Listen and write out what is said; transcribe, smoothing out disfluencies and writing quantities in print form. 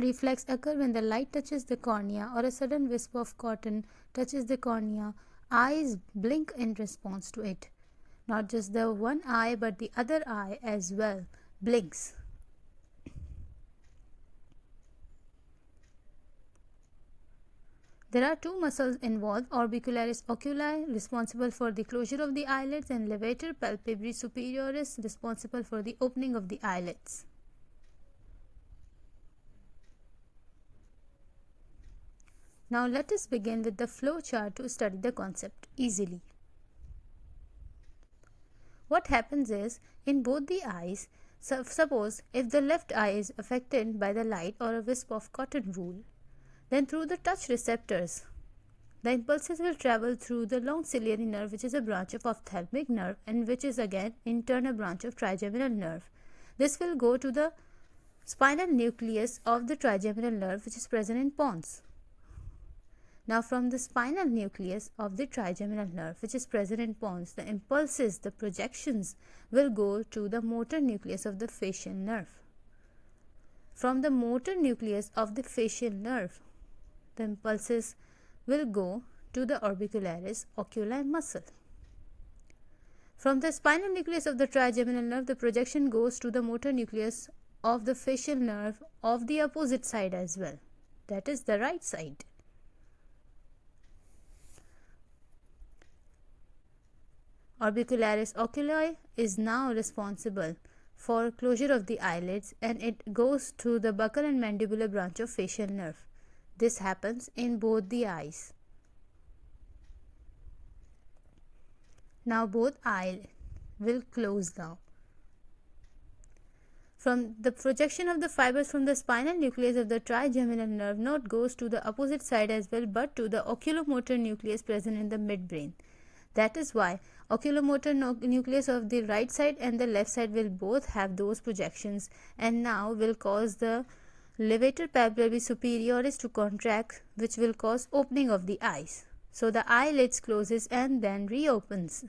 reflex occurs when the light touches the cornea or a sudden wisp of cotton touches the cornea. Eyes blink in response to it. Not just the one eye but the other eye as well blinks. There are two muscles involved, orbicularis oculi responsible for the closure of the eyelids and levator palpebrae superioris responsible for the opening of the eyelids. Now let us begin with the flow chart to study the concept easily. What happens is, in both the eyes, suppose if the left eye is affected by the light or a wisp of cotton wool, then through the touch receptors, the impulses will travel through the long ciliary nerve, which is a branch of ophthalmic nerve and which is again in turn a branch of trigeminal nerve. This will go to the spinal nucleus of the trigeminal nerve, which is present in pons. Now from the spinal nucleus of the trigeminal nerve, which is present in pons, the impulses, the projections will go to the motor nucleus of the facial nerve. From the motor nucleus of the facial nerve, the impulses will go to the orbicularis oculi muscle. From the spinal nucleus of the trigeminal nerve, the projection goes to the motor nucleus of the facial nerve of the opposite side as well, that is the right side. Orbicularis oculi is now responsible for closure of the eyelids and it goes to the buccal and mandibular branch of facial nerve. This happens in both the eyes. Now both eyes will close now. From the projection of the fibers from the spinal nucleus of the trigeminal nerve node goes to the opposite side as well, but to the oculomotor nucleus present in the midbrain. That is why oculomotor nucleus of the right side and the left side will both have those projections and now will cause the levator palpebrae superioris to contract, which will cause opening of the eyes. So the eyelids closes and then reopens.